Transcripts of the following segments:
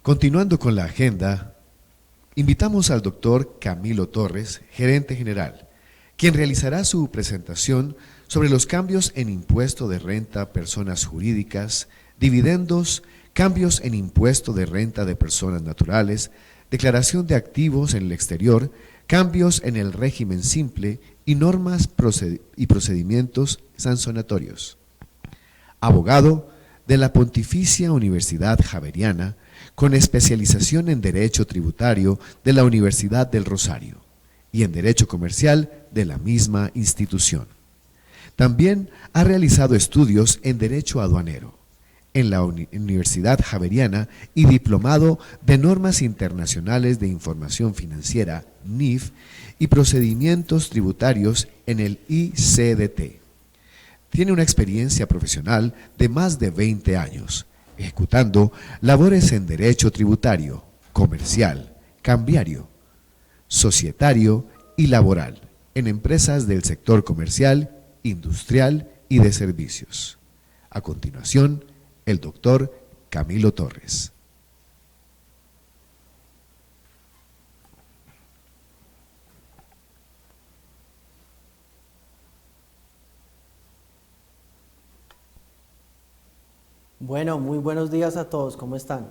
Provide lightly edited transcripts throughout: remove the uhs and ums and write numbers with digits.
Continuando con la agenda, invitamos al doctor Camilo Torres, gerente general, quien realizará su presentación sobre los cambios en impuesto de renta a personas jurídicas, dividendos, cambios en impuesto de renta de personas naturales, declaración de activos en el exterior, cambios en el régimen simple y normas y procedimientos sancionatorios. Abogado de la Pontificia Universidad Javeriana, con especialización en Derecho Tributario de la Universidad del Rosario y en Derecho Comercial de la misma institución. También ha realizado estudios en Derecho Aduanero en la Universidad Javeriana y diplomado de Normas Internacionales de Información Financiera, NIF, y Procedimientos Tributarios en el ICDT. Tiene una experiencia profesional de más de 20 años, ejecutando labores en Derecho Tributario, Comercial, Cambiario, Societario y Laboral, en empresas del sector comercial, industrial y de servicios. A continuación, el doctor Camilo Torres. Bueno, muy buenos días a todos, ¿cómo están?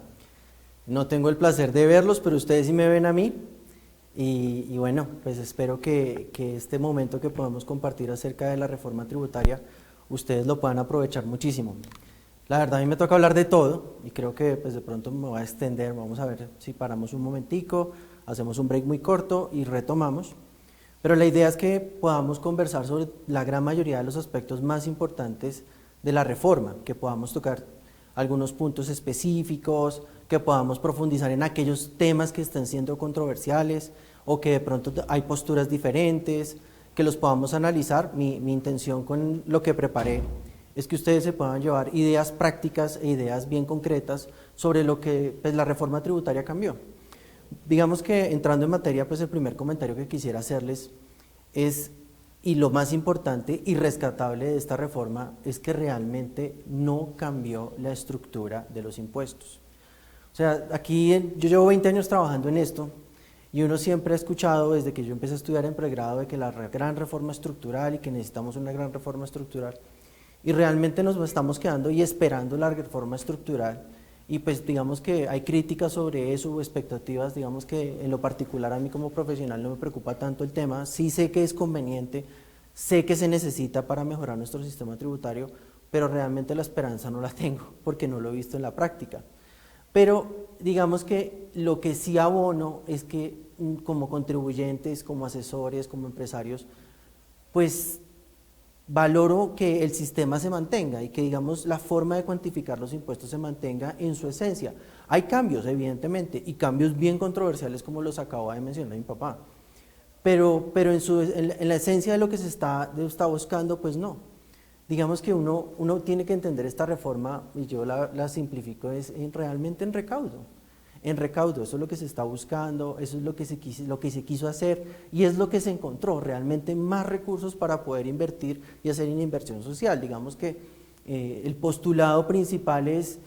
No tengo el placer de verlos, pero ustedes sí me ven a mí. Y bueno, pues espero que este momento que podemos compartir acerca de la reforma tributaria, ustedes lo puedan aprovechar muchísimo. La verdad, a mí me toca hablar de todo y creo que pues de pronto me voy a extender. Vamos a ver si paramos un momentico, hacemos un break muy corto y retomamos. Pero la idea es que podamos conversar sobre la gran mayoría de los aspectos más importantes de la reforma, que podamos tocar algunos puntos específicos, que podamos profundizar en aquellos temas que estén siendo controversiales o que de pronto hay posturas diferentes, que los podamos analizar. Mi intención con lo que preparé es que ustedes se puedan llevar ideas prácticas e ideas bien concretas sobre lo que pues, la reforma tributaria cambió. Digamos que entrando en materia, pues el primer comentario que quisiera hacerles es, y lo más importante y rescatable de esta reforma, es que realmente no cambió la estructura de los impuestos. O sea, aquí yo llevo 20 años trabajando en esto y uno siempre ha escuchado desde que yo empecé a estudiar en pregrado de que la gran reforma estructural y que necesitamos una gran reforma estructural, y realmente nos estamos quedando y esperando la reforma estructural, y pues digamos que hay críticas sobre eso o expectativas. Digamos que en lo particular a mí como profesional no me preocupa tanto el tema. Sí sé que es conveniente, sé que se necesita para mejorar nuestro sistema tributario, pero realmente la esperanza no la tengo porque no lo he visto en la práctica. Pero digamos que lo que sí abono es que como contribuyentes, como asesores, como empresarios, pues valoro que el sistema se mantenga y que digamos la forma de cuantificar los impuestos se mantenga en su esencia. Hay cambios evidentemente y cambios bien controversiales como los acaba de mencionar mi papá, pero en la esencia de lo que se está buscando pues no. Digamos que uno tiene que entender esta reforma, y yo la simplifico, realmente en recaudo. En recaudo, eso es lo que se está buscando, eso es lo que se quiso hacer y es lo que se encontró, realmente más recursos para poder invertir y hacer una inversión social. Digamos que el postulado principal es,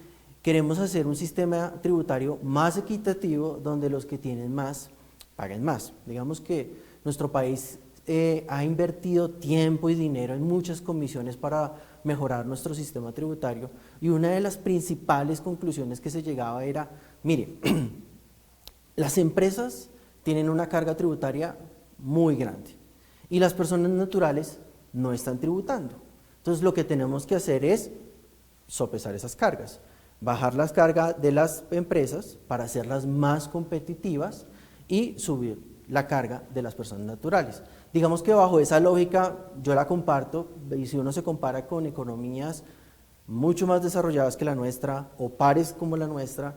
queremos hacer un sistema tributario más equitativo donde los que tienen más paguen más. Digamos que nuestro país ha invertido tiempo y dinero en muchas comisiones para mejorar nuestro sistema tributario, y una de las principales conclusiones que se llegaba era, mire, las empresas tienen una carga tributaria muy grande y las personas naturales no están tributando. Entonces lo que tenemos que hacer es sopesar esas cargas, bajar las cargas de las empresas para hacerlas más competitivas y subir la carga de las personas naturales. Digamos que bajo esa lógica yo la comparto, y si uno se compara con economías mucho más desarrolladas que la nuestra o pares como la nuestra,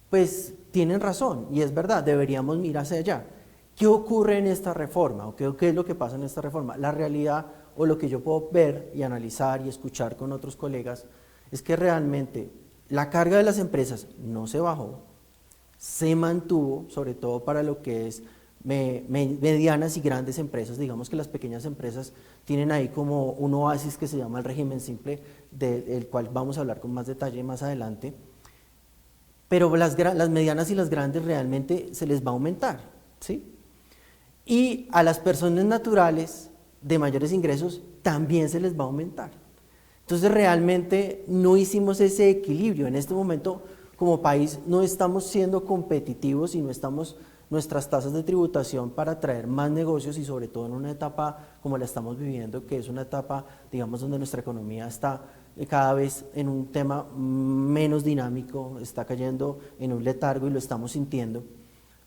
pues tienen razón y es verdad, deberíamos mirar hacia allá. ¿Qué ocurre en esta reforma o qué es lo que pasa en esta reforma? La realidad, o lo que yo puedo ver y analizar y escuchar con otros colegas, es que realmente la carga de las empresas no se bajó, se mantuvo, sobre todo para lo que es medianas y grandes empresas. Digamos que las pequeñas empresas tienen ahí como un oasis que se llama el régimen simple, del cual vamos a hablar con más detalle más adelante. pero las medianas y las grandes realmente se les va a aumentar, ¿sí? Y a las personas naturales de mayores ingresos también se les va a aumentar. Entonces realmente no hicimos ese equilibrio. En este momento como país no estamos siendo competitivos y no estamos nuestras tasas de tributación para atraer más negocios y sobre todo en una etapa como la estamos viviendo, que es una etapa, digamos, donde nuestra economía está cada vez en un tema menos dinámico, está cayendo en un letargo y lo estamos sintiendo,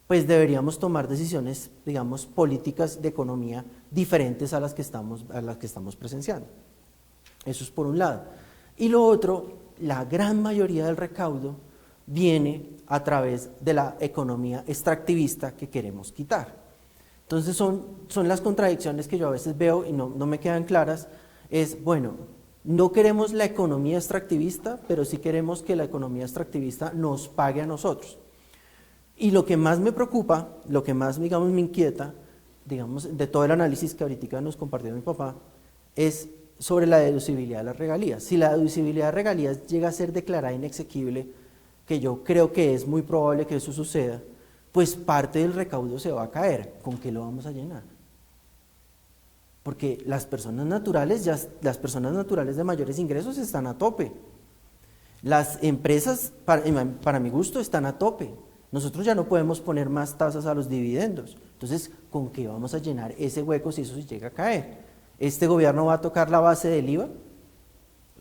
pues deberíamos tomar decisiones, digamos, políticas de economía diferentes a las que estamos presenciando. Eso es por un lado. Y lo otro, la gran mayoría del recaudo viene a través de la economía extractivista que queremos quitar. Entonces son las contradicciones que yo a veces veo y no me quedan claras. Es, bueno, no queremos la economía extractivista, pero sí queremos que la economía extractivista nos pague a nosotros. Y lo que más me preocupa, lo que más, digamos, me inquieta, digamos, de todo el análisis que ahorita nos compartió mi papá, es sobre la deducibilidad de las regalías. Si la deducibilidad de regalías llega a ser declarada inexequible, que yo creo que es muy probable que eso suceda, pues parte del recaudo se va a caer. ¿Con qué lo vamos a llenar? Porque las personas naturales de mayores ingresos están a tope. Las empresas, para mi gusto, están a tope. Nosotros ya no podemos poner más tasas a los dividendos. Entonces, ¿con qué vamos a llenar ese hueco si eso llega a caer? ¿Este gobierno va a tocar la base del IVA?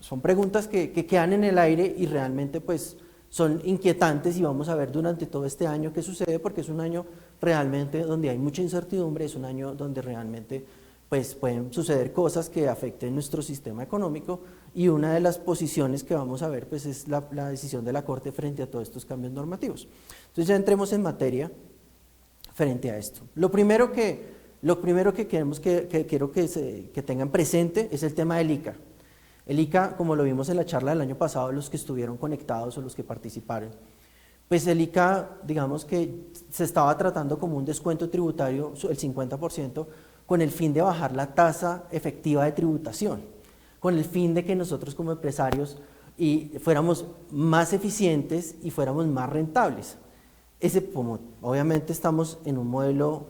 Son preguntas que quedan en el aire y realmente pues son inquietantes y vamos a ver durante todo este año qué sucede, porque es un año realmente donde hay mucha incertidumbre, es un año donde realmente pues pueden suceder cosas que afecten nuestro sistema económico y una de las posiciones que vamos a ver pues es la decisión de la Corte frente a todos estos cambios normativos. Entonces ya entremos en materia frente a esto. Lo primero que queremos quiero que tengan presente es el tema del ICA. El ICA, como lo vimos en la charla del año pasado, los que estuvieron conectados o los que participaron, pues el ICA, digamos que se estaba tratando como un descuento tributario, el 50%, con el fin de bajar la tasa efectiva de tributación, con el fin de que nosotros como empresarios fuéramos más eficientes y fuéramos más rentables. Como obviamente estamos en un modelo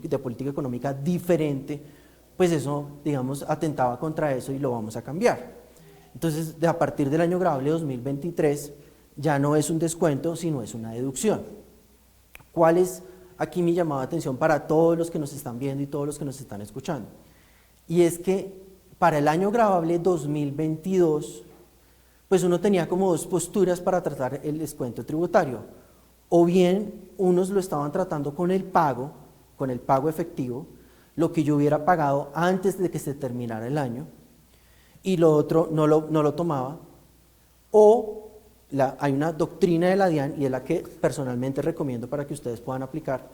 de política económica diferente, pues eso, digamos, atentaba contra eso y lo vamos a cambiar. Entonces, a partir del año grabable 2023, ya no es un descuento, sino es una deducción. ¿Cuál es aquí mi llamado de atención para todos los que nos están viendo y todos los que nos están escuchando? Y es que para el año grabable 2022, pues uno tenía como dos posturas para tratar el descuento tributario. O bien, unos lo estaban tratando con el pago efectivo, lo que yo hubiera pagado antes de que se terminara el año, y lo otro no lo tomaba, o hay una doctrina de la DIAN, y es la que personalmente recomiendo para que ustedes puedan aplicar,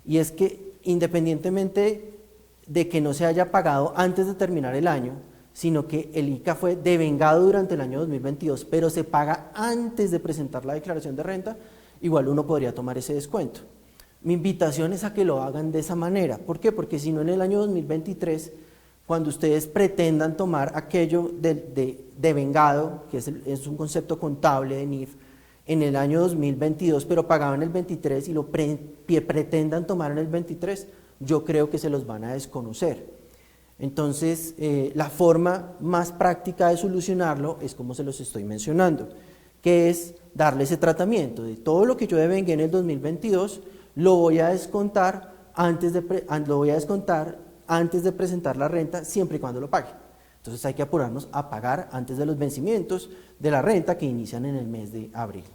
y es que independientemente de que no se haya pagado antes de terminar el año, sino que el ICA fue devengado durante el año 2022, pero se paga antes de presentar la declaración de renta, igual uno podría tomar ese descuento. Mi invitación es a que lo hagan de esa manera. ¿Por qué? Porque si no, en el año 2023, cuando ustedes pretendan tomar aquello de devengado, que es un concepto contable de NIF, en el año 2022, pero pagaban el 23 y lo pretendan tomar en el 23, yo creo que se los van a desconocer. Entonces, la forma más práctica de solucionarlo es como se los estoy mencionando, que es darle ese tratamiento de todo lo que yo devengué en el 2022, lo voy a descontar antes de presentar la renta, siempre y cuando lo pague. Entonces hay que apurarnos a pagar antes de los vencimientos de la renta que inician en el mes de abril.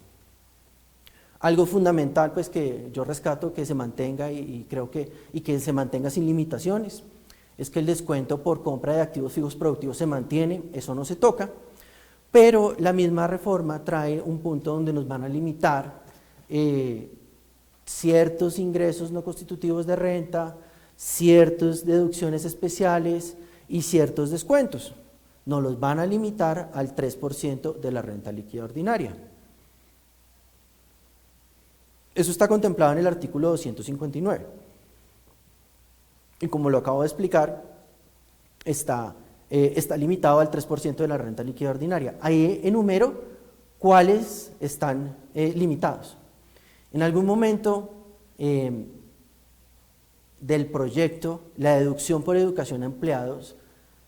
Algo fundamental pues que yo rescato que se mantenga y que se mantenga sin limitaciones es que el descuento por compra de activos fijos productivos se mantiene, eso no se toca, pero la misma reforma trae un punto donde nos van a limitar ciertos ingresos no constitutivos de renta, ciertas deducciones especiales y ciertos descuentos. Nos los van a limitar al 3% de la renta líquida ordinaria. Eso está contemplado en el artículo 259. Y como lo acabo de explicar, está limitado al 3% de la renta líquida ordinaria. Ahí enumero ¿cuáles están limitados? En algún momento del proyecto, la deducción por educación a empleados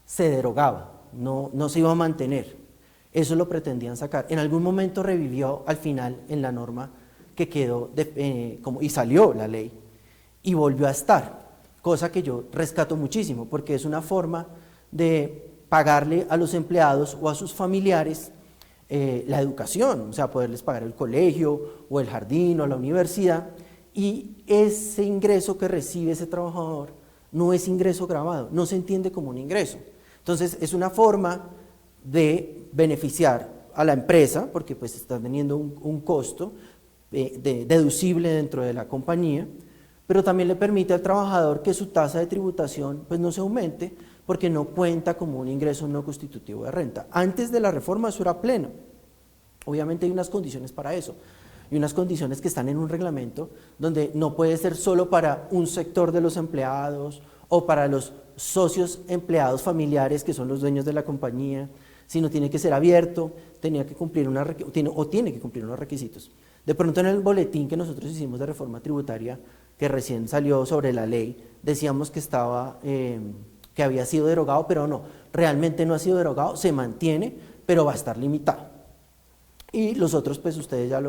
se derogaba, no se iba a mantener. Eso lo pretendían sacar. En algún momento revivió al final en la norma que quedó y salió la ley y volvió a estar, cosa que yo rescato muchísimo porque es una forma de pagarle a los empleados o a sus familiares la educación, o sea, poderles pagar el colegio o el jardín o la universidad, y ese ingreso que recibe ese trabajador no es ingreso gravado, no se entiende como un ingreso. Entonces es una forma de beneficiar a la empresa, porque pues está teniendo un costo deducible dentro de la compañía, pero también le permite al trabajador que su tasa de tributación pues no se aumente, porque no cuenta como un ingreso no constitutivo de renta. Antes de la reforma eso era pleno. Obviamente hay unas condiciones para eso, y unas condiciones que están en un reglamento donde no puede ser solo para un sector de los empleados o para los socios empleados familiares que son los dueños de la compañía, sino tiene que ser abierto, tiene que cumplir unos requisitos. De pronto en el boletín que nosotros hicimos de reforma tributaria, que recién salió sobre la ley, decíamos que que había sido derogado, pero no, realmente no ha sido derogado, se mantiene, pero va a estar limitado. Y los otros, pues ustedes ya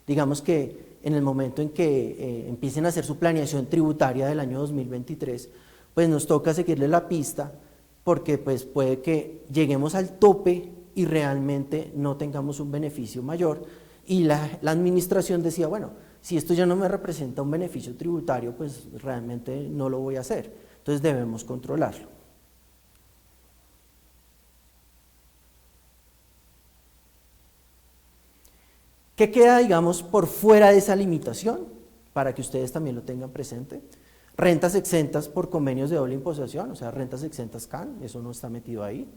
digamos que en el momento en que empiecen a hacer su planeación tributaria del año 2023, pues nos toca seguirle la pista, porque pues puede que lleguemos al tope y realmente no tengamos un beneficio mayor, y la administración decía, bueno, si esto ya no me representa un beneficio tributario, pues realmente no lo voy a hacer. Entonces debemos controlarlo. ¿Qué queda, digamos, por fuera de esa limitación? Para que ustedes también lo tengan presente. Rentas exentas por convenios de doble imposición, o sea, rentas exentas CAN, eso no está metido ahí.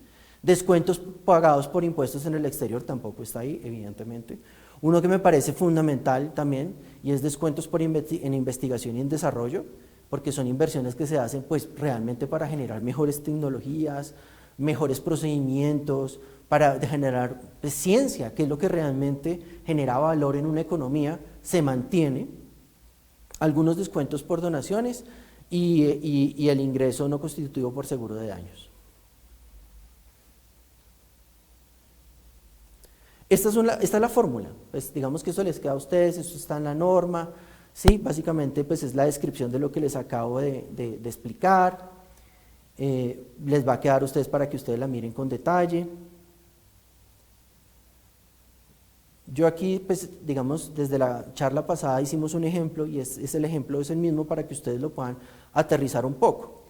Descuentos pagados por impuestos en el exterior tampoco está ahí, evidentemente. Uno que me parece fundamental también, y es descuentos en investigación y en desarrollo, porque son inversiones que se hacen pues realmente para generar mejores tecnologías, mejores procedimientos, para generar ciencia, que es lo que realmente genera valor en una economía, se mantiene. Algunos descuentos por donaciones y el ingreso no constitutivo por seguro de daños. Esta es la fórmula, pues digamos que eso les queda a ustedes, eso está en la norma, ¿sí? Básicamente pues es la descripción de lo que les acabo de explicar, les va a quedar a ustedes para que ustedes la miren con detalle. Yo aquí, pues digamos, desde la charla pasada hicimos un ejemplo y el ejemplo es el mismo para que ustedes lo puedan aterrizar un poco.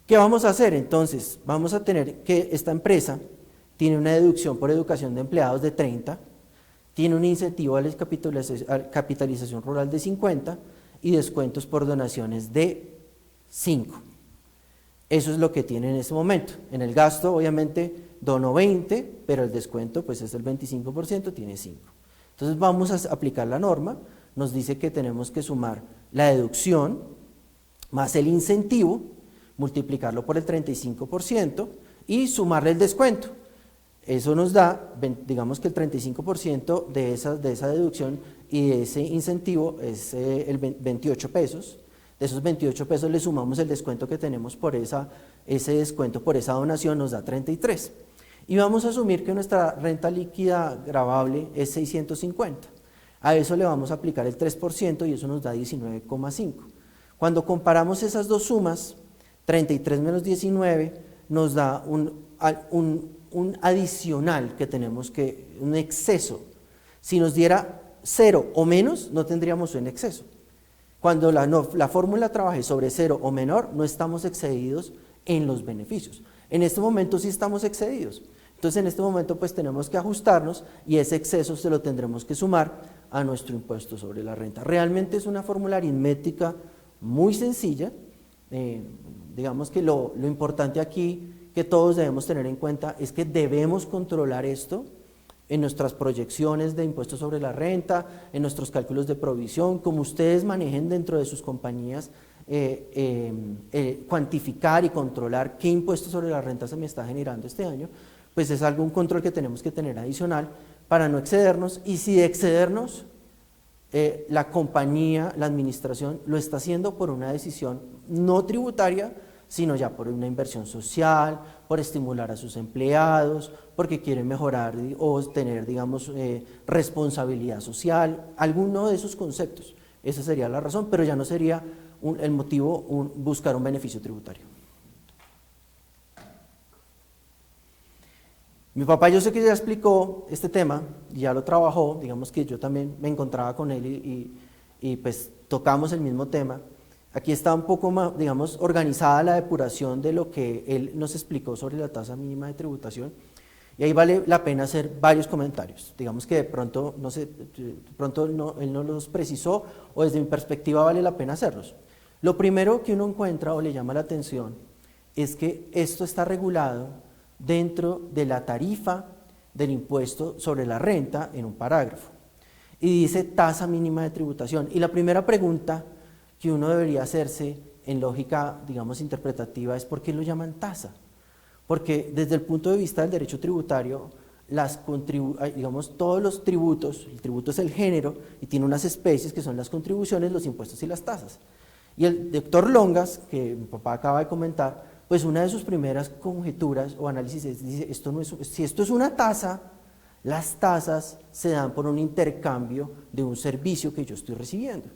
¿Qué vamos a hacer? Entonces, vamos a tener que esta empresa tiene una deducción por educación de empleados de 30, tiene un incentivo a la capitalización rural de 50 y descuentos por donaciones de 5. Eso es lo que tiene en este momento. En el gasto, obviamente, dono 20, pero el descuento pues es el 25%, tiene 5. Entonces vamos a aplicar la norma, nos dice que tenemos que sumar la deducción más el incentivo, multiplicarlo por el 35% y sumarle el descuento. Eso nos da, digamos que el 35% de esa deducción y de ese incentivo es 28 pesos. De esos 28 pesos le sumamos el descuento que tenemos por ese descuento por esa donación, nos da 33. Y vamos a asumir que nuestra renta líquida gravable es 650. A eso le vamos a aplicar el 3% y eso nos da 19,5. Cuando comparamos esas dos sumas, 33 menos 19 nos da un adicional que tenemos un exceso. Si nos diera 0 o menos, no tendríamos un exceso. Cuando la fórmula trabaje sobre 0 o menor, no estamos excedidos en los beneficios. En este momento sí estamos excedidos. Entonces en este momento pues tenemos que ajustarnos y ese exceso se lo tendremos que sumar a nuestro impuesto sobre la renta. Realmente es una fórmula aritmética muy sencilla. Digamos que lo importante aquí que todos debemos tener en cuenta es que debemos controlar esto en nuestras proyecciones de impuestos sobre la renta, en nuestros cálculos de provisión, como ustedes manejen dentro de sus compañías, cuantificar y controlar qué impuesto sobre la renta se me está generando este año, pues es un control que tenemos que tener adicional para no excedernos, y si excedernos, la compañía, la administración, lo está haciendo por una decisión no tributaria, sino ya por una inversión social, por estimular a sus empleados, porque quieren mejorar o tener, digamos, responsabilidad social, alguno de esos conceptos. Esa sería la razón, pero ya no sería el motivo buscar un beneficio tributario. Mi papá, yo sé que ya explicó este tema, ya lo trabajó, digamos que yo también me encontraba con él y pues tocamos el mismo tema. Aquí está un poco más, digamos, organizada la depuración de lo que él nos explicó sobre la tasa mínima de tributación, y ahí vale la pena hacer varios comentarios. Digamos que de pronto, no sé, él no los precisó, o desde mi perspectiva vale la pena hacerlos. Lo primero que uno encuentra o le llama la atención es que esto está regulado dentro de la tarifa del impuesto sobre la renta en un parágrafo, y dice tasa mínima de tributación. Y la primera pregunta que uno debería hacerse en lógica, digamos, interpretativa es ¿por qué lo llaman tasa? Porque desde el punto de vista del derecho tributario, digamos, todos los tributos, el tributo es el género y tiene unas especies que son las contribuciones, los impuestos y las tasas. Y el doctor Longas, que mi papá acaba de comentar, pues una de sus primeras conjeturas o análisis es, dice, si esto es una tasa, las tasas se dan por un intercambio de un servicio que yo estoy recibiendo.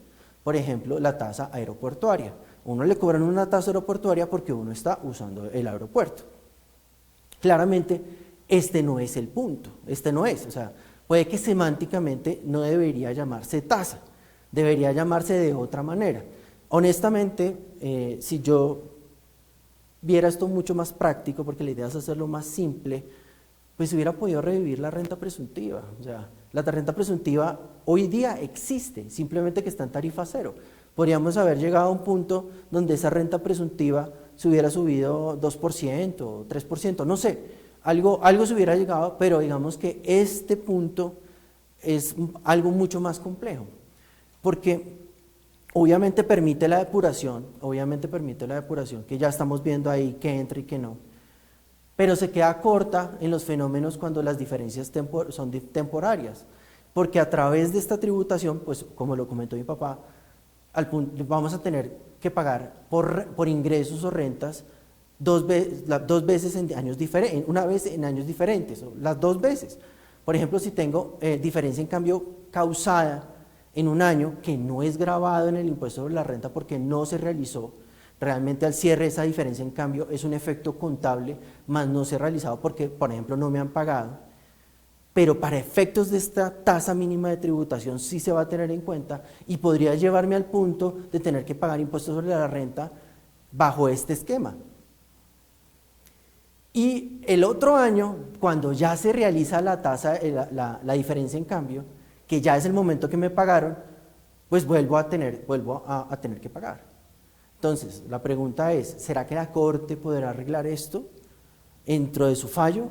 Por ejemplo, la tasa aeroportuaria. Uno le cobran una tasa aeroportuaria porque uno está usando el aeropuerto. Claramente, este no es el punto, o sea, puede que semánticamente no debería llamarse tasa, debería llamarse de otra manera. Honestamente, si yo viera esto mucho más práctico, porque la idea es hacerlo más simple, pues hubiera podido revivir la renta presuntiva. O sea, la renta presuntiva hoy día existe, simplemente que está en tarifa cero. Podríamos haber llegado a un punto donde esa renta presuntiva se hubiera subido 2% o 3%, no sé, algo se hubiera llegado, pero digamos que este punto es algo mucho más complejo, porque obviamente permite la depuración, que ya estamos viendo ahí que entra y que no, pero se queda corta en los fenómenos cuando las diferencias son temporarias, porque a través de esta tributación, pues como lo comentó mi papá, vamos a tener que pagar por ingresos o rentas dos veces en años diferentes, una vez en años diferentes, o las dos veces. Por ejemplo, si tengo diferencia en cambio causada en un año que no es gravado en el impuesto sobre la renta porque no se realizó, realmente al cierre esa diferencia en cambio es un efecto contable, más no se ha realizado porque, por ejemplo, no me han pagado. Pero para efectos de esta tasa mínima de tributación sí se va a tener en cuenta y podría llevarme al punto de tener que pagar impuestos sobre la renta bajo este esquema. Y el otro año, cuando ya se realiza la tasa, la diferencia en cambio, que ya es el momento que me pagaron, pues vuelvo a tener que pagar. Entonces, la pregunta es, ¿será que la Corte podrá arreglar esto dentro de su fallo?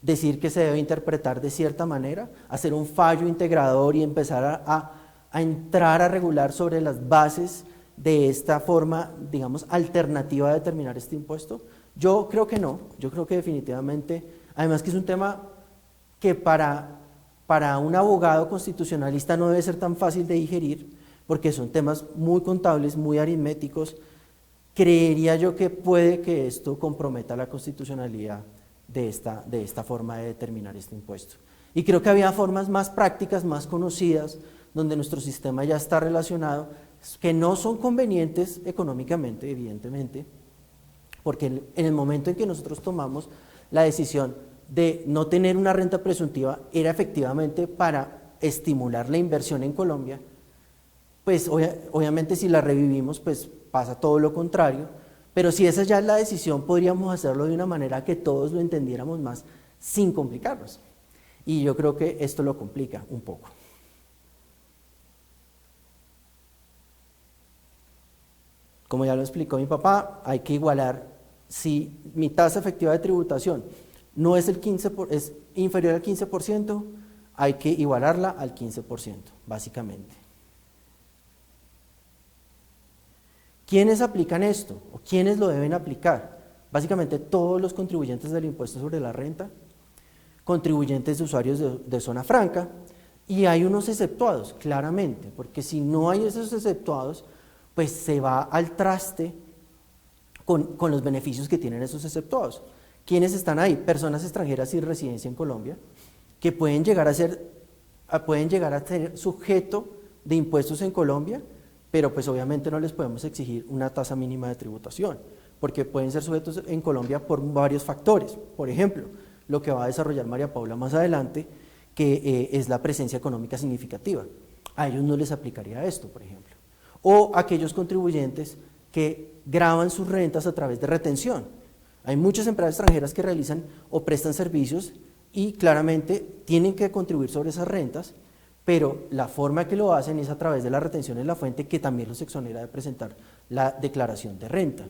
Decir que se debe interpretar de cierta manera, hacer un fallo integrador y empezar a entrar a regular sobre las bases de esta forma, digamos, alternativa de determinar este impuesto. Yo creo que no, yo creo que definitivamente, además que es un tema que para un abogado constitucionalista no debe ser tan fácil de digerir, porque son temas muy contables, muy aritméticos. Creería yo que puede que esto comprometa la constitucionalidad de esta forma de determinar este impuesto. Y creo que había formas más prácticas, más conocidas, donde nuestro sistema ya está relacionado, que no son convenientes económicamente, evidentemente, porque en el momento en que nosotros tomamos la decisión de no tener una renta presuntiva, era efectivamente para estimular la inversión en Colombia, pues obviamente si la revivimos, pues pasa todo lo contrario. Pero si esa ya es la decisión, podríamos hacerlo de una manera que todos lo entendiéramos más, sin complicarnos. Y yo creo que esto lo complica un poco. Como ya lo explicó mi papá, hay que igualar, si mi tasa efectiva de tributación no es es inferior al 15%, hay que igualarla al 15%, básicamente. ¿Quiénes aplican esto? ¿O quiénes lo deben aplicar? Básicamente todos los contribuyentes del impuesto sobre la renta, contribuyentes de usuarios de zona franca, y hay unos exceptuados, claramente, porque si no hay esos exceptuados, pues se va al traste con los beneficios que tienen esos exceptuados. ¿Quiénes están ahí? Personas extranjeras sin residencia en Colombia, que pueden llegar a ser sujeto de impuestos en Colombia, pero pues obviamente no les podemos exigir una tasa mínima de tributación, porque pueden ser sujetos en Colombia por varios factores. Por ejemplo, lo que va a desarrollar María Paula más adelante, que es la presencia económica significativa. A ellos no les aplicaría esto, por ejemplo. O aquellos contribuyentes que graban sus rentas a través de retención. Hay muchas empresas extranjeras que realizan o prestan servicios y claramente tienen que contribuir sobre esas rentas, pero la forma que lo hacen es a través de la retención en la fuente, que también los exonera de presentar la declaración de renta.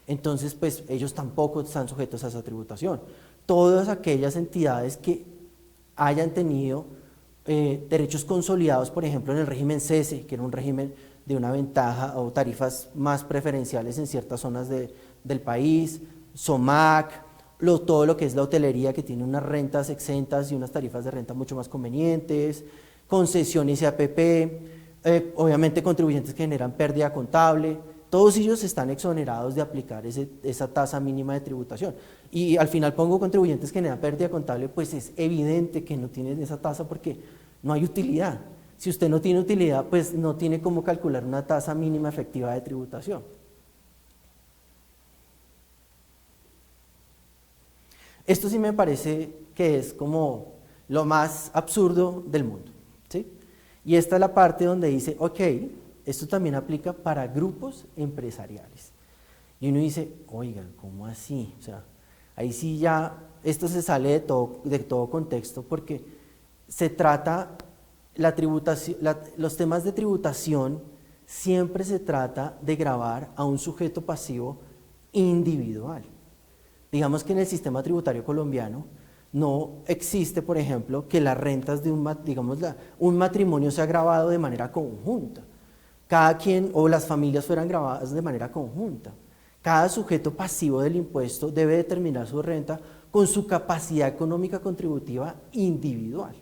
Entonces, pues ellos tampoco están sujetos a esa tributación. Todas aquellas entidades que hayan tenido derechos consolidados, por ejemplo en el régimen CESE, que era un régimen de una ventaja o tarifas más preferenciales en ciertas zonas del país, SOMAC, todo lo que es la hotelería, que tiene unas rentas exentas y unas tarifas de renta mucho más convenientes, concesiones y APP, obviamente contribuyentes que generan pérdida contable, todos ellos están exonerados de aplicar esa tasa mínima de tributación. Y al final pongo contribuyentes que generan pérdida contable, pues es evidente que no tienen esa tasa porque no hay utilidad. Si usted no tiene utilidad, pues no tiene cómo calcular una tasa mínima efectiva de tributación. Esto sí me parece que es como lo más absurdo del mundo, ¿sí? Y esta es la parte donde dice, ok, esto también aplica para grupos empresariales. Y uno dice, oiga, ¿cómo así? O sea, ahí sí ya, esto se sale de todo contexto, porque se trata, la tributación, los temas de tributación siempre se trata de gravar a un sujeto pasivo individual. Digamos que en el sistema tributario colombiano no existe, por ejemplo, que las rentas de un matrimonio sea grabado de manera conjunta. Cada quien o las familias fueran grabadas de manera conjunta. Cada sujeto pasivo del impuesto debe determinar su renta con su capacidad económica contributiva individual.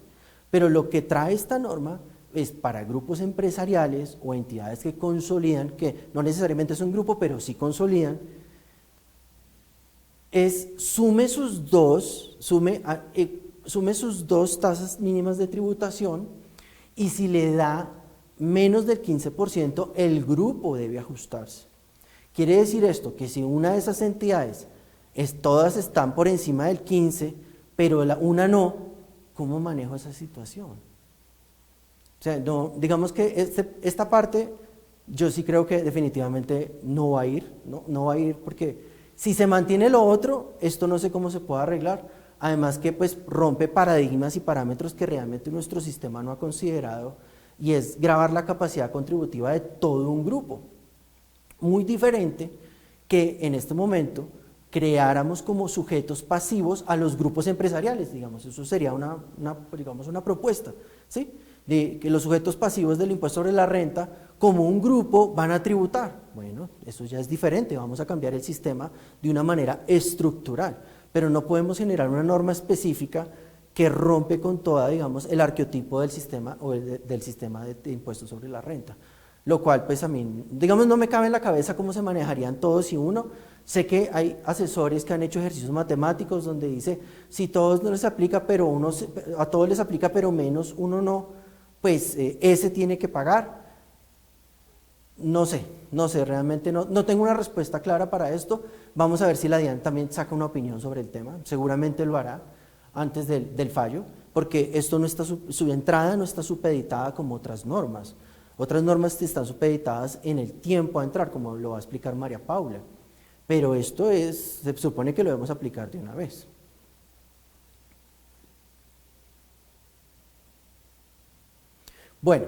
Pero lo que trae esta norma es para grupos empresariales o entidades que consolidan, que no necesariamente son grupo, pero sí consolidan, sume sus dos tasas mínimas de tributación, y si le da menos del 15%, el grupo debe ajustarse. Quiere decir esto, que si una de esas entidades, todas están por encima del 15%, pero una no, ¿cómo manejo esa situación? O sea, no, digamos que esta parte yo sí creo que definitivamente no va a ir, no va a ir, porque si se mantiene lo otro, esto no sé cómo se puede arreglar. Además que pues rompe paradigmas y parámetros que realmente nuestro sistema no ha considerado, y es gravar la capacidad contributiva de todo un grupo. Muy diferente que en este momento creáramos como sujetos pasivos a los grupos empresariales, digamos, eso sería una propuesta, ¿sí? De que los sujetos pasivos del impuesto sobre la renta, como un grupo, van a tributar. Bueno, eso ya es diferente, vamos a cambiar el sistema de una manera estructural, pero no podemos generar una norma específica que rompe con toda, digamos, el arqueotipo del sistema o del sistema de impuestos sobre la renta. Lo cual, pues a mí, digamos, no me cabe en la cabeza cómo se manejarían todos y uno. Sé que hay asesores que han hecho ejercicios matemáticos donde dice, si todos no les aplica, pero a todos les aplica, pero menos uno no, pues ese tiene que pagar. No sé, realmente no tengo una respuesta clara para esto. Vamos a ver si la DIAN también saca una opinión sobre el tema, seguramente lo hará antes del fallo, porque esto no está, su entrada no está supeditada como otras normas. Otras normas están supeditadas en el tiempo a entrar, como lo va a explicar María Paula, pero esto se supone que lo debemos aplicar de una vez. Bueno,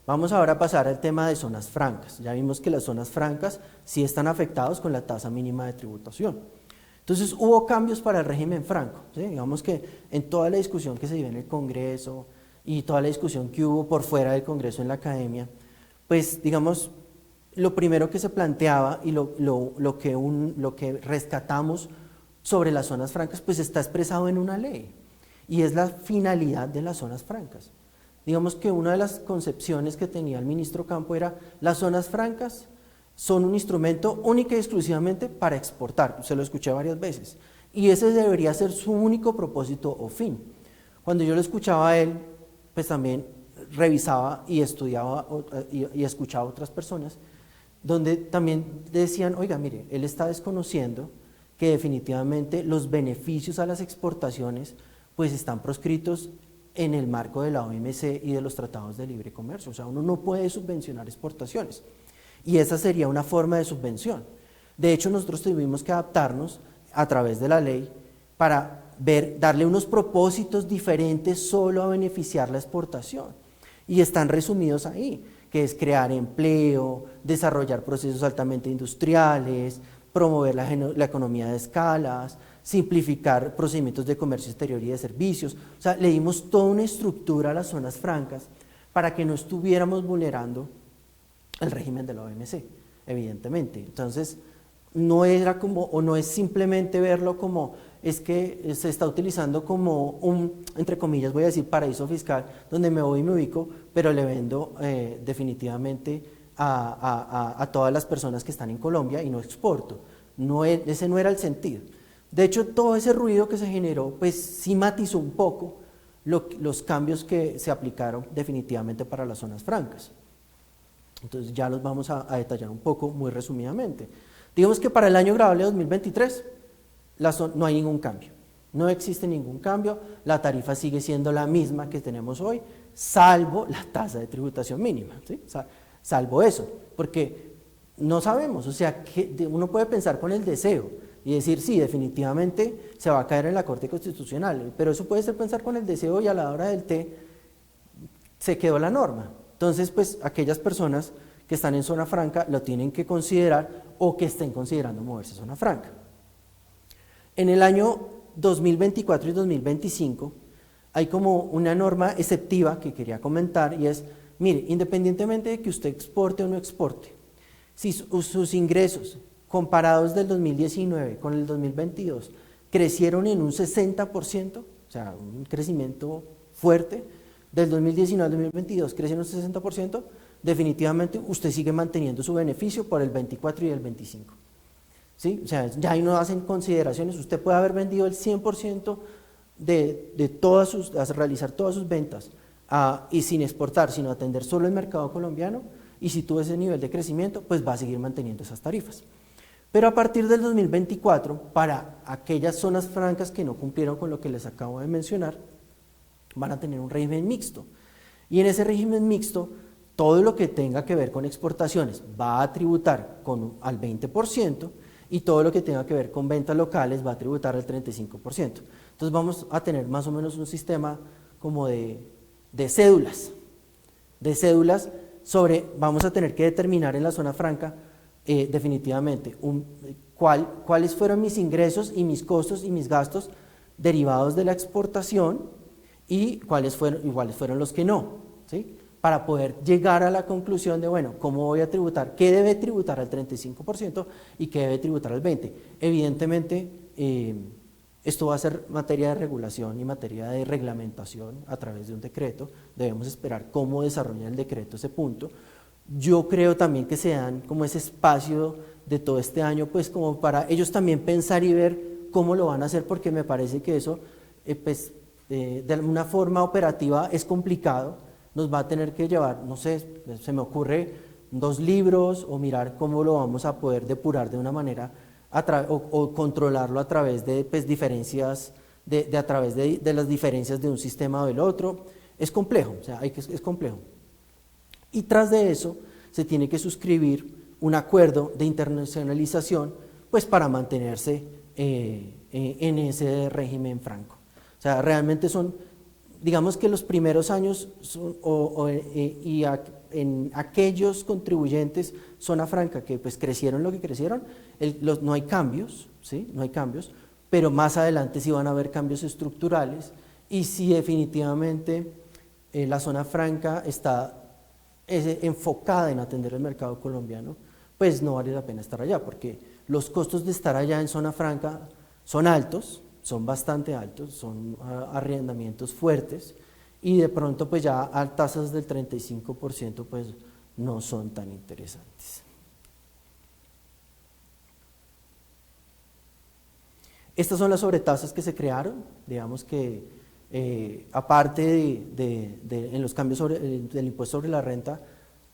vamos ahora a pasar al tema de zonas francas. Ya vimos que las zonas francas sí están afectadas con la tasa mínima de tributación. Entonces hubo cambios para el régimen franco, ¿sí? Digamos que en toda la discusión que se dio en el Congreso y toda la discusión que hubo por fuera del Congreso en la academia, pues digamos, lo primero que se planteaba y lo que rescatamos sobre las zonas francas, pues está expresado en una ley. y es la finalidad de las zonas francas. Digamos que una de las concepciones que tenía el ministro Campo era: las zonas francas son un instrumento única y exclusivamente para exportar, se lo escuché varias veces, y ese debería ser su único propósito o fin. Cuando yo lo escuchaba a él, pues también revisaba y estudiaba y escuchaba a otras personas, donde también decían: oiga, mire, él está desconociendo que definitivamente los beneficios a las exportaciones pues están proscritos en el marco de la OMC y de los tratados de libre comercio. O sea, uno no puede subvencionar exportaciones, y esa sería una forma de subvención. De hecho, nosotros tuvimos que adaptarnos a través de la ley para darle unos propósitos diferentes solo a beneficiar la exportación, y están resumidos ahí, que es crear empleo, desarrollar procesos altamente industriales, promover la economía de escalas, simplificar procedimientos de comercio exterior y de servicios. O sea, le dimos toda una estructura a las zonas francas para que no estuviéramos vulnerando el régimen de la OMC, evidentemente. Entonces, no era como, o no es simplemente verlo como, es que se está utilizando como un, entre comillas voy a decir, paraíso fiscal, donde me voy y me ubico, pero le vendo definitivamente a todas las personas que están en Colombia y no exporto. No es, ese no era el sentido. De hecho, todo ese ruido que se generó, pues sí matizó un poco los cambios que se aplicaron definitivamente para las zonas francas. Entonces ya los vamos a detallar un poco muy resumidamente. Digamos que para el año grabable 2023 no hay ningún cambio, no existe ningún cambio, la tarifa sigue siendo la misma que tenemos hoy, salvo la tasa de tributación mínima, ¿sí? Salvo eso, porque no sabemos, o sea, que uno puede pensar con el deseo y decir, sí, definitivamente se va a caer en la Corte Constitucional, pero eso puede ser pensar con el deseo, y a la hora del té se quedó la norma. Entonces, pues aquellas personas que están en zona franca lo tienen que considerar, o que estén considerando moverse a zona franca. En el año 2024 y 2025 hay como una norma exceptiva que quería comentar, y es: mire, independientemente de que usted exporte o no exporte, si sus ingresos comparados del 2019 con el 2022 crecieron en un 60%, o sea, un crecimiento fuerte, del 2019 al 2022 crecieron un 60%, definitivamente usted sigue manteniendo su beneficio por el 24 y el 25. ¿Sí? O sea, ya ahí no hacen consideraciones, usted puede haber vendido el 100% de todas realizar todas sus ventas y sin exportar, sino atender solo el mercado colombiano, y si tuvo ese nivel de crecimiento, pues va a seguir manteniendo esas tarifas. Pero a partir del 2024, para aquellas zonas francas que no cumplieron con lo que les acabo de mencionar, van a tener un régimen mixto, y en ese régimen mixto todo lo que tenga que ver con exportaciones va a tributar al 20%, y todo lo que tenga que ver con ventas locales va a tributar al 35%. Entonces vamos a tener más o menos un sistema como de cédulas, vamos a tener que determinar en la zona franca definitivamente cuáles fueron mis ingresos y mis costos y mis gastos derivados de la exportación, y cuáles fueron los que no, ¿sí? Para poder llegar a la conclusión de, bueno, ¿cómo voy a tributar? ¿Qué debe tributar al 35% y qué debe tributar al 20%? Evidentemente, esto va a ser materia de regulación y materia de reglamentación a través de un decreto. Debemos esperar cómo desarrolla el decreto ese punto. Yo creo también que se dan como ese espacio de todo este año, pues como para ellos también pensar y ver cómo lo van a hacer, porque me parece que eso, de alguna forma operativa es complicado. Nos va a tener que llevar, no sé, se me ocurre 2 libros, o mirar cómo lo vamos a poder depurar de una manera, o controlarlo a través de diferencias, a través de las diferencias de un sistema o del otro. Es complejo, o sea, es complejo. Y tras de eso se tiene que suscribir un acuerdo de internacionalización, pues para mantenerse en ese régimen franco. O sea, realmente son, digamos que los primeros años en aquellos contribuyentes zona franca que pues crecieron lo que crecieron, no hay cambios, ¿sí? No hay cambios, pero más adelante sí van a haber cambios estructurales, y si definitivamente la zona franca está enfocada en atender el mercado colombiano, pues no vale la pena estar allá, porque los costos de estar allá en zona franca son altos, son bastante altos, son arrendamientos fuertes, y de pronto pues ya a tasas del 35% pues no son tan interesantes. Estas son las sobretasas que se crearon, digamos que aparte en los cambios del impuesto sobre la renta,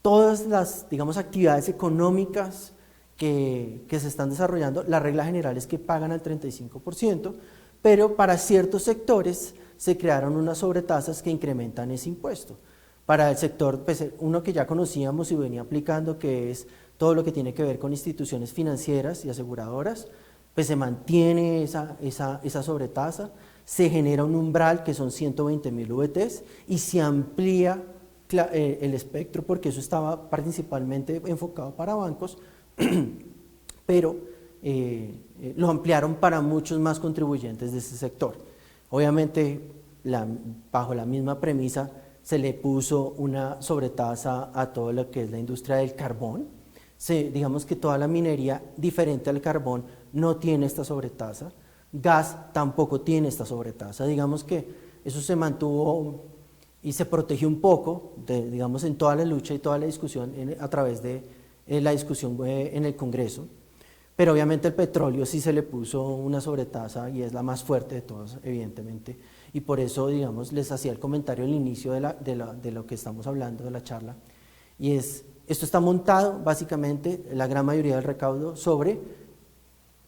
todas las, digamos, actividades económicas que se están desarrollando, la regla general es que pagan al 35%, pero para ciertos sectores se crearon unas sobretasas que incrementan ese impuesto. Para el sector, pues, uno que ya conocíamos y venía aplicando, que es todo lo que tiene que ver con instituciones financieras y aseguradoras, pues se mantiene esa sobretasa, se genera un umbral que son 120.000 VTs y se amplía el espectro, porque eso estaba principalmente enfocado para bancos, pero lo ampliaron para muchos más contribuyentes de ese sector. Obviamente, bajo la misma premisa, se le puso una sobretasa a todo lo que es la industria del carbón. Digamos que toda la minería diferente al carbón no tiene esta sobretasa, gas tampoco tiene esta sobretasa, digamos que eso se mantuvo y se protegió un poco, digamos, en toda la lucha y toda la discusión a través de la discusión en el Congreso, pero obviamente el petróleo sí se le puso una sobretasa y es la más fuerte de todas, evidentemente, y por eso, digamos, les hacía el comentario al inicio de lo que estamos hablando, de la charla, y esto está montado básicamente, la gran mayoría del recaudo, sobre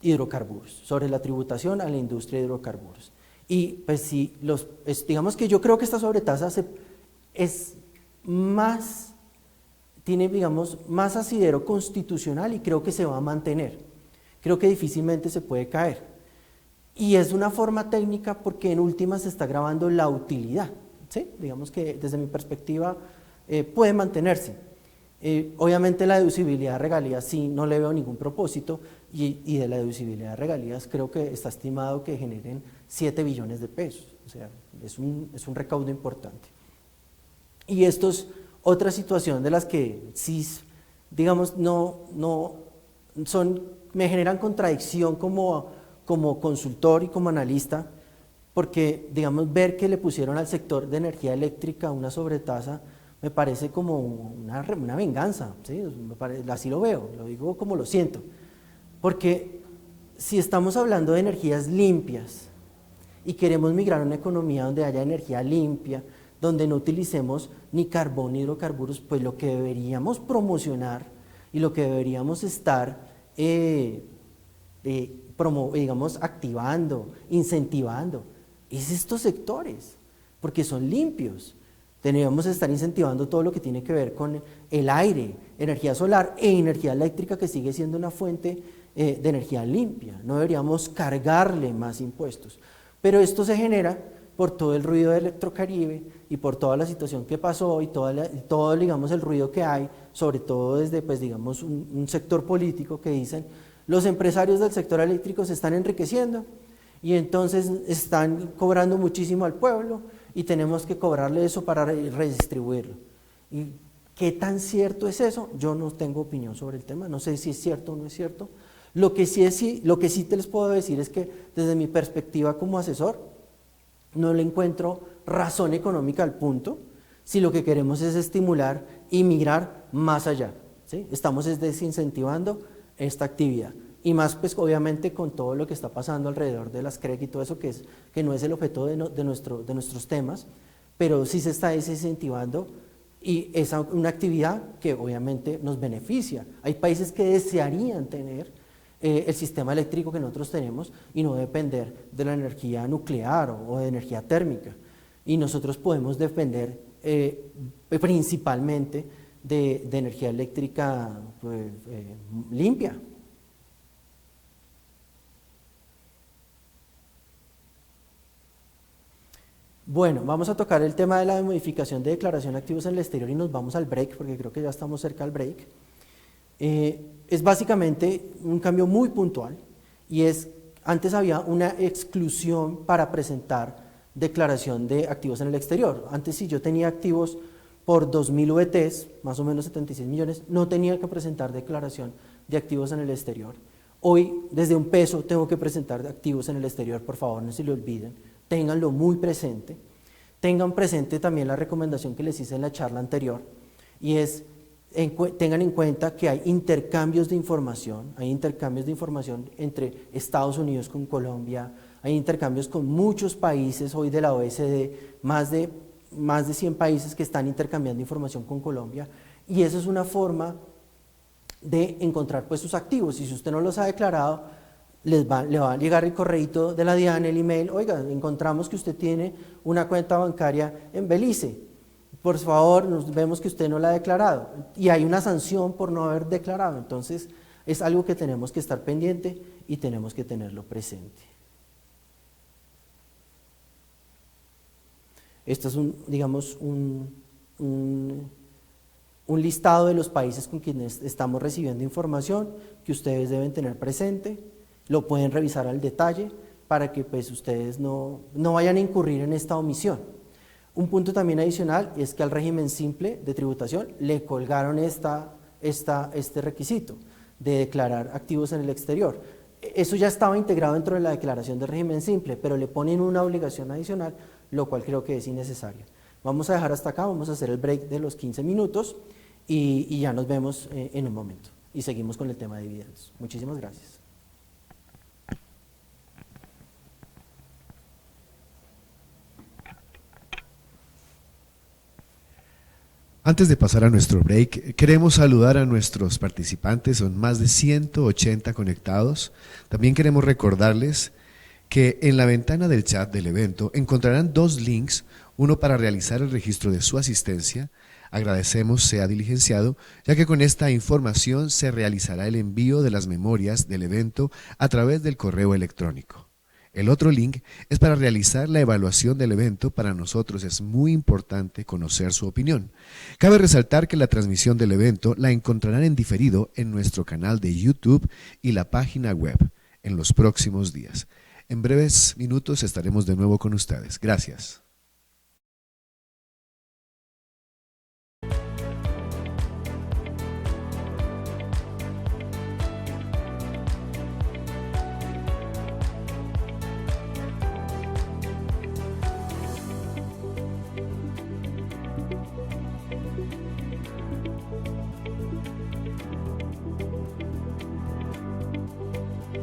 hidrocarburos, sobre la tributación a la industria de hidrocarburos. Y pues sí, digamos que yo creo que esta sobretasa tiene, digamos, más asidero constitucional y creo que se va a mantener. Creo que difícilmente se puede caer. Y es una forma técnica porque en última se está grabando la utilidad, ¿sí? Digamos que desde mi perspectiva puede mantenerse. Obviamente la deducibilidad de regalías sí no le veo ningún propósito, y de la deducibilidad de regalías creo que está estimado que generen 7 billones de pesos, o sea, es un recaudo importante. Y esto es otra situación de las que sí, digamos, me generan contradicción como consultor y como analista, porque, digamos, ver que le pusieron al sector de energía eléctrica una sobretasa me parece como una venganza, ¿sí? Así lo veo, lo digo como lo siento, porque si estamos hablando de energías limpias y queremos migrar a una economía donde haya energía limpia, donde no utilicemos ni carbón ni hidrocarburos, pues lo que deberíamos promocionar y lo que deberíamos estar, digamos, activando, incentivando, es estos sectores, porque son limpios. Deberíamos estar incentivando todo lo que tiene que ver con el aire, energía solar e energía eléctrica, que sigue siendo una fuente de energía limpia. No deberíamos cargarle más impuestos. Pero esto se genera por todo el ruido de Electrocaribe y por toda la situación que pasó y todo, digamos, el ruido que hay, sobre todo desde, pues, digamos, un sector político que dicen los empresarios del sector eléctrico se están enriqueciendo y entonces están cobrando muchísimo al pueblo y tenemos que cobrarle eso para redistribuirlo. ¿Y qué tan cierto es eso? Yo no tengo opinión sobre el tema, no sé si es cierto o no es cierto. Lo que sí te les puedo decir es que desde mi perspectiva como asesor, no le encuentro razón económica al punto si lo que queremos es estimular y migrar más allá, ¿sí? Estamos desincentivando esta actividad. Y más, pues, obviamente con todo lo que está pasando alrededor de las CREC y todo eso, que no es el objeto de nuestros temas, pero sí se está desincentivando y es una actividad que obviamente nos beneficia. Hay países que desearían tener el sistema eléctrico que nosotros tenemos y no depender de la energía nuclear o de energía térmica. Y nosotros podemos depender principalmente de energía eléctrica, pues, limpia. Bueno, vamos a tocar el tema de la modificación de declaración de activos en el exterior y nos vamos al break, porque creo que ya estamos cerca al break. Es básicamente un cambio muy puntual y antes había una exclusión para presentar declaración de activos en el exterior. Antes, si yo tenía activos por 2.000 VTs, más o menos 76 millones, no tenía que presentar declaración de activos en el exterior. Hoy, desde un peso, tengo que presentar activos en el exterior, por favor, no se lo olviden, ténganlo muy presente. Tengan presente también la recomendación que les hice en la charla anterior, y es, tengan en cuenta que hay intercambios de información entre Estados Unidos con Colombia, hay intercambios con muchos países hoy de la OECD, más de 100 países que están intercambiando información con Colombia, y eso es una forma de encontrar pues sus activos. Y si usted no los ha declarado, le va a llegar el correíto de la DIAN, el email: oiga, encontramos que usted tiene una cuenta bancaria en Belice, por favor, nos vemos que usted no la ha declarado, y hay una sanción por no haber declarado. Entonces es algo que tenemos que estar pendiente y tenemos que tenerlo presente. Esto es un listado de los países con quienes estamos recibiendo información que ustedes deben tener presente. Lo pueden revisar al detalle para que pues ustedes no vayan a incurrir en esta omisión. Un punto también adicional es que al régimen simple de tributación le colgaron este requisito de declarar activos en el exterior. Eso ya estaba integrado dentro de la declaración del régimen simple, pero le ponen una obligación adicional, lo cual creo que es innecesario. Vamos a dejar hasta acá, vamos a hacer el break de los 15 minutos y ya nos vemos en un momento. Y seguimos con el tema de dividendos. Muchísimas gracias. Antes de pasar a nuestro break, queremos saludar a nuestros participantes, son más de 180 conectados. También queremos recordarles que en la ventana del chat del evento encontrarán 2 links, uno para realizar el registro de su asistencia. Agradecemos sea diligenciado, ya que con esta información se realizará el envío de las memorias del evento a través del correo electrónico. El otro link es para realizar la evaluación del evento. Para nosotros es muy importante conocer su opinión. Cabe resaltar que la transmisión del evento la encontrarán en diferido en nuestro canal de YouTube y la página web en los próximos días. En breves minutos estaremos de nuevo con ustedes. Gracias.